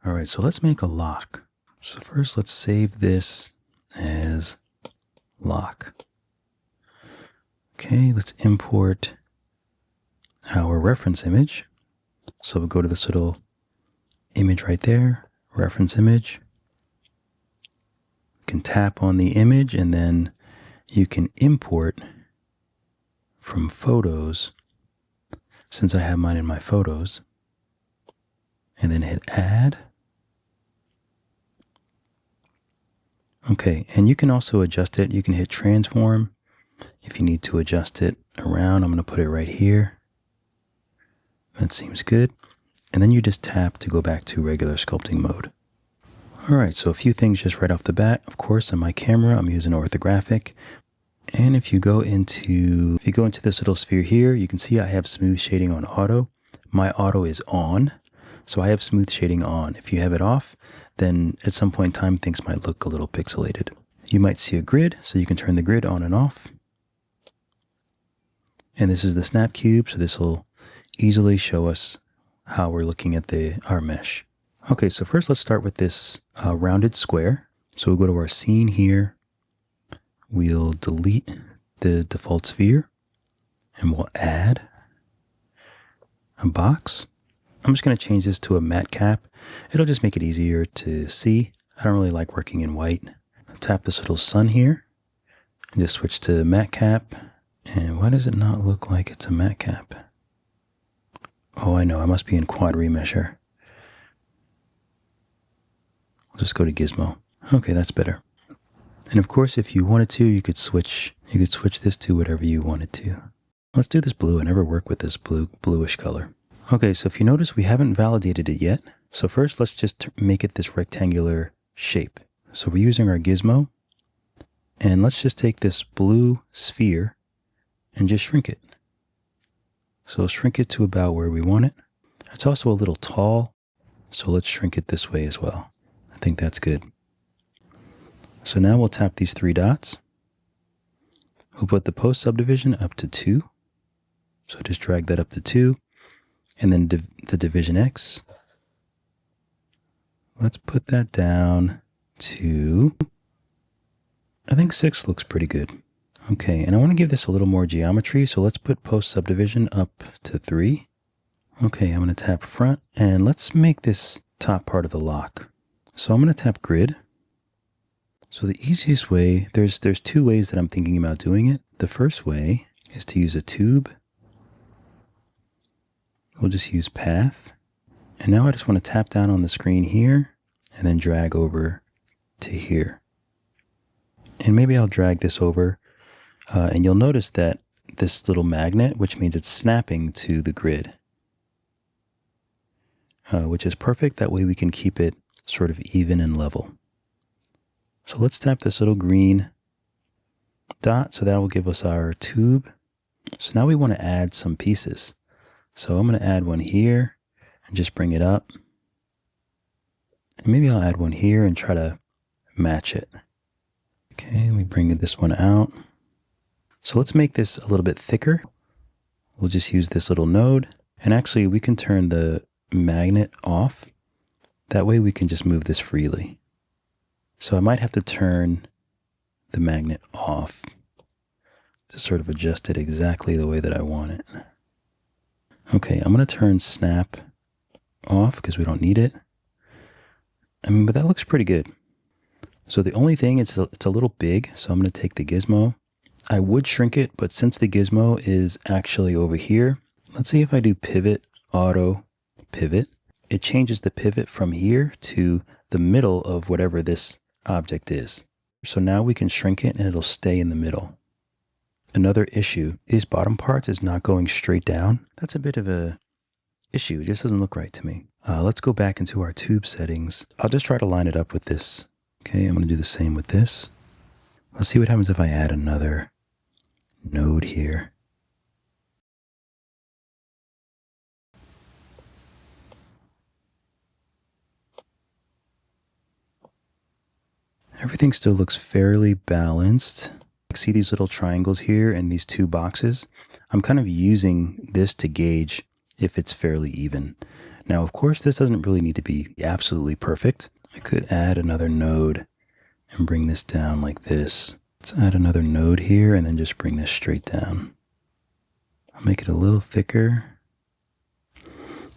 All right, so let's make a lock. So first let's save this as lock. Okay, let's import our reference image. So we'll go to this little image right there, reference image. You can tap on the image and then you can import from photos, since I have mine in my photos, and then hit add. Okay, and you can also adjust it. You can hit transform if you need to adjust it around. I'm going to put it right here. That seems good. And then you just tap to go back to regular sculpting mode. All right, so a few things just right off the bat. Of course, on my camera, I'm using orthographic. And if you go into this little sphere here, you can see I have smooth shading on auto. My auto is on, so I have smooth shading on. If you have it off, then at some point in time, things might look a little pixelated. You might see a grid, so you can turn the grid on and off. And this is the snap cube, so this will easily show us how we're looking at our mesh. Okay, so first let's start with this rounded square. So we'll go to our scene here. We'll delete the default sphere and we'll add a box. I'm just going to change this to a matte cap. It'll just make it easier to see. I don't really like working in white. I'll tap this little sun here and just switch to matte cap. And why does it not look like it's a matte cap? Oh, I know. I must be in quad remesher. I'll just go to Gizmo. Okay, that's better. And of course, if you wanted to, you could switch this to whatever you wanted to. Let's do this blue. I never work with this bluish color. Okay, so if you notice, we haven't validated it yet. So first, let's just make it this rectangular shape. So we're using our Gizmo. And let's just take this blue sphere and just shrink it. So shrink it to about where we want it. It's also a little tall, so let's shrink it this way as well. I think that's good. So now we'll tap these three dots. We'll put the post subdivision up to 2. So just drag that up to 2. And then the division X. Let's put that down to, I think 6 looks pretty good. Okay, and I want to give this a little more geometry, so let's put post subdivision up to 3. Okay, I'm going to tap front, and let's make this top part of the lock. So I'm going to tap grid. So the easiest way, there's 2 ways that I'm thinking about doing it. The first way is to use a tube. We'll just use path. And now I just want to tap down on the screen here and then drag over to here. And maybe I'll drag this over and you'll notice that this little magnet, which means it's snapping to the grid, which is perfect. That way we can keep it sort of even and level. So let's tap this little green dot. So that will give us our tube. So now we want to add some pieces. So I'm going to add one here and just bring it up. And maybe I'll add one here and try to match it. Okay, let me bring this one out. So let's make this a little bit thicker. We'll just use this little node. And actually we can turn the magnet off. That way we can just move this freely. So I might have to turn the magnet off to sort of adjust it exactly the way that I want it. Okay, I'm going to turn snap off because we don't need it. I mean, but that looks pretty good. So the only thing is it's a little big, so I'm going to take the Gizmo. I would shrink it, but since the Gizmo is actually over here, let's see if I do pivot, auto, pivot. It changes the pivot from here to the middle of whatever this object is. So now we can shrink it and it'll stay in the middle. Another issue, these bottom parts is not going straight down. That's a bit of a issue. It just doesn't look right to me. Let's go back into our tube settings. I'll just try to line it up with this. Okay, I'm going to do the same with this. Let's see what happens if I add another node here. Everything still looks fairly balanced. See these little triangles here and these 2 boxes? I'm kind of using this to gauge if it's fairly even. Now, of course, this doesn't really need to be absolutely perfect. I could add another node and bring this down like this. Let's add another node here and then just bring this straight down. I'll make it a little thicker.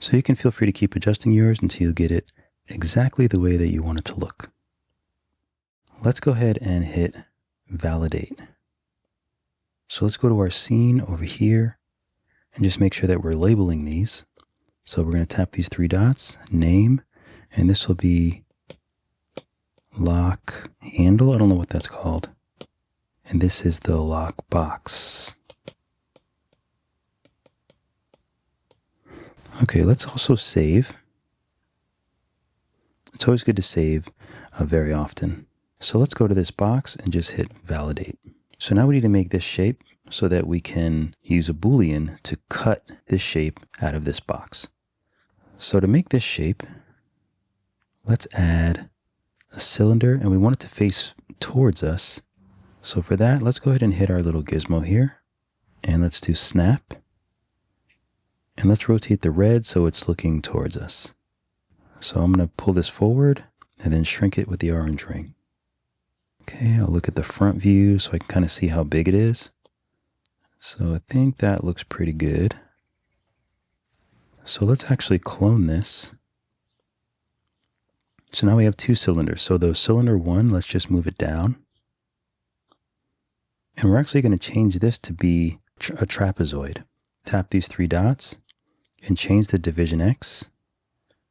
So you can feel free to keep adjusting yours until you get it exactly the way that you want it to look. Let's go ahead and hit validate. So let's go to our scene over here and just make sure that we're labeling these. So we're going to tap these three dots, name, and this will be lock handle. I don't know what that's called. And this is the lock box. Okay, let's also save. It's always good to save very often. So let's go to this box and just hit validate. So now we need to make this shape so that we can use a Boolean to cut this shape out of this box. So to make this shape, let's add a cylinder, and we want it to face towards us. So for that, let's go ahead and hit our little gizmo here, and let's do snap. And let's rotate the red so it's looking towards us. So I'm going to pull this forward and then shrink it with the orange ring. Okay, I'll look at the front view so I can kind of see how big it is. So I think that looks pretty good. So let's actually clone this. So now we have two cylinders. So the cylinder one, let's just move it down. And we're actually going to change this to be a trapezoid. Tap these three dots and change the division X.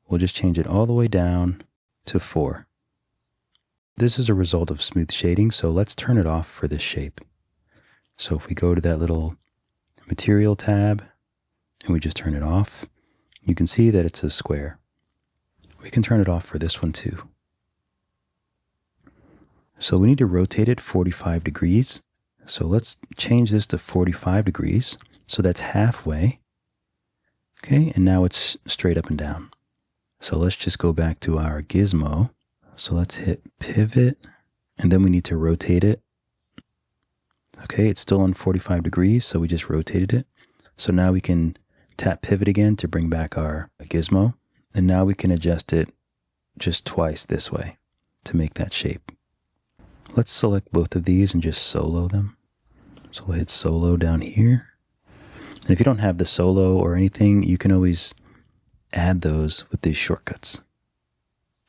We'll just change it all the way down to 4. This is a result of smooth shading, so let's turn it off for this shape. So if we go to that little material tab and we just turn it off, you can see that it's a square. We can turn it off for this one too. So we need to rotate it 45 degrees. So let's change this to 45 degrees. So that's halfway. Okay, and now it's straight up and down. So let's just go back to our gizmo. So let's hit pivot, and then we need to rotate it. Okay, it's still on 45 degrees, so we just rotated it. So now we can tap pivot again to bring back our gizmo. And now we can adjust it just twice this way to make that shape. Let's select both of these and just solo them. So we'll hit solo down here. And if you don't have the solo or anything, you can always add those with these shortcuts.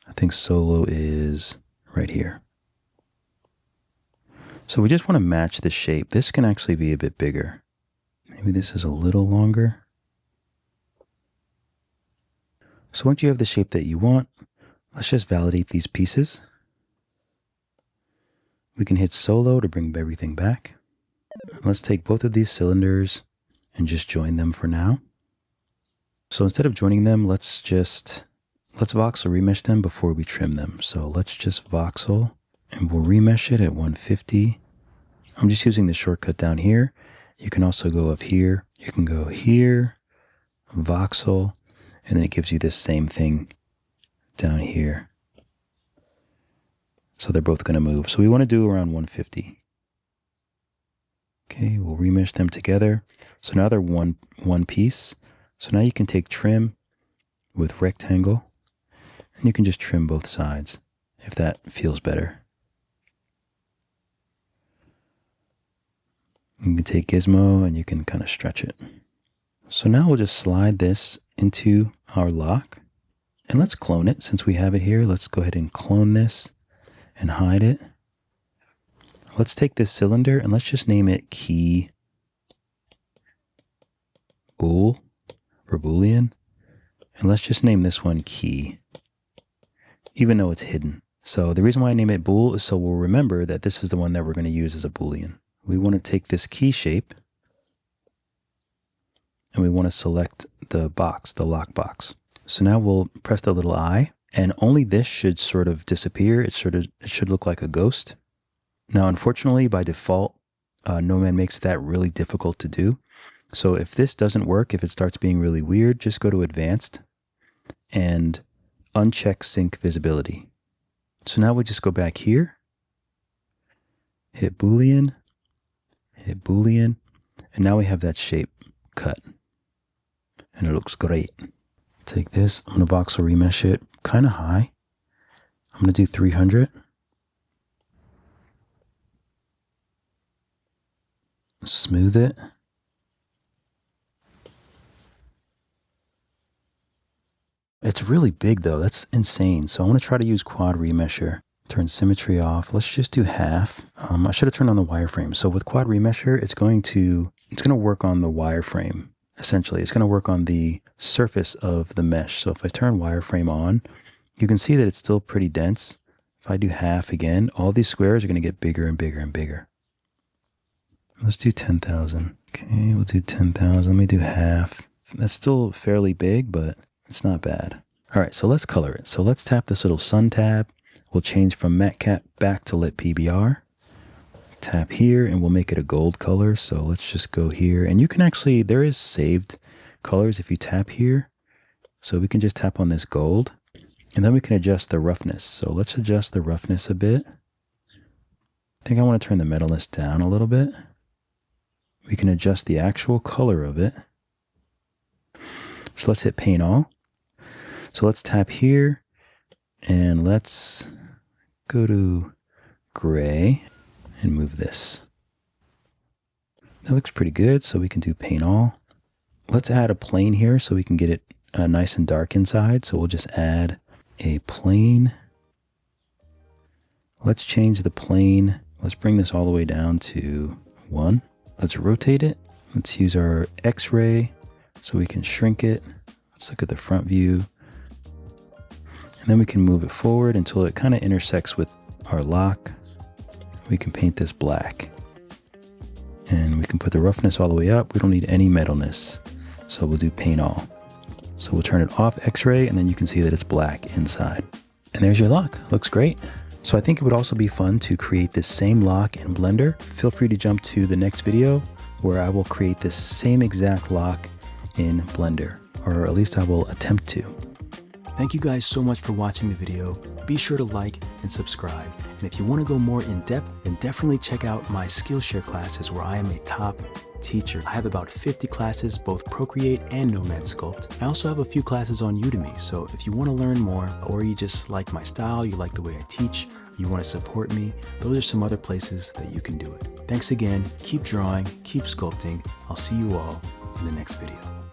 I think solo is right here. So we just want to match the shape. This can actually be a bit bigger. Maybe this is a little longer. So once you have the shape that you want, let's just validate these pieces. We can hit solo to bring everything back. Let's take both of these cylinders and just join them for now. So instead of joining them, let's voxel remesh them before we trim them. So let's just voxel and we'll remesh it at 150. I'm just using the shortcut down here. You can also go up here. You can go here, voxel, and then it gives you this same thing down here. So they're both going to move. So we want to do around 150. Okay, we'll remesh them together. So now they're one piece. So now you can take trim with rectangle, and you can just trim both sides if that feels better. You can take gizmo and you can kind of stretch it. So now we'll just slide this into our lock, and let's clone it since we have it here. Let's go ahead and clone this and hide it. Let's take this cylinder and let's just name it key bool or Boolean. And let's just name this one key, even though it's hidden. So the reason why I name it bool is so we'll remember that this is the one that we're going to use as a Boolean. We want to take this key shape and we want to select the box, the lock box. So now we'll press the little I, and only this should sort of disappear. It should look like a ghost. Now, unfortunately, by default, Nomad makes that really difficult to do. So if this doesn't work, if it starts being really weird, just go to Advanced and uncheck Sync Visibility. So now we just go back here, hit Boolean, and now we have that shape cut. And it looks great. take this, I'm going to voxel remesh it kind of high. I'm going to do 300. Smooth it. It's really big though, that's insane. So I want to try to use quad remesher. Turn symmetry off. Let's just do half. I should have turned on the wireframe. So with quad remesher, it's going to work on the wireframe. Essentially, it's going to work on the surface of the mesh. So if I turn wireframe on, you can see that it's still pretty dense. If I do half again, all these squares are going to get bigger and bigger and bigger. Let's do 10,000. Okay, we'll do 10,000. Let me do half. That's still fairly big, but it's not bad. All right, so let's color it. So let's tap this little sun tab. We'll change from matte cap back to lit PBR. Tap here and we'll make it a gold color. So let's just go here. And you can actually, there is saved colors if you tap here. So we can just tap on this gold. And then we can adjust the roughness. So let's adjust the roughness a bit. I think I want to turn the metalness down a little bit. We can adjust the actual color of it. So let's hit paint all. So let's tap here and let's go to gray and move this. That looks pretty good. So we can do paint all. Let's add a plane here so we can get it nice and dark inside. So we'll just add a plane. Let's change the plane. Let's bring this all the way down to 1. Let's rotate it. Let's use our X-ray so we can shrink it. Let's look at the front view. And then we can move it forward until it kind of intersects with our lock. We can paint this black. And we can put the roughness all the way up. We don't need any metalness. So we'll do paint all. So we'll turn it off X-ray and then you can see that it's black inside. And there's your lock. Looks great. So I think it would also be fun to create this same lock in Blender. Feel free to jump to the next video where I will create this same exact lock in Blender, or at least I will attempt to. Thank you guys so much for watching the video. Be sure to like and subscribe. And if you want to go more in depth, then definitely check out my Skillshare classes where I am a top teacher. I have about 50 classes, both Procreate and Nomad Sculpt. I also have a few classes on Udemy, so if you want to learn more, or you just like my style, you like the way I teach, you want to support me, those are some other places that you can do it. Thanks again, keep drawing, keep sculpting. I'll see you all in the next video.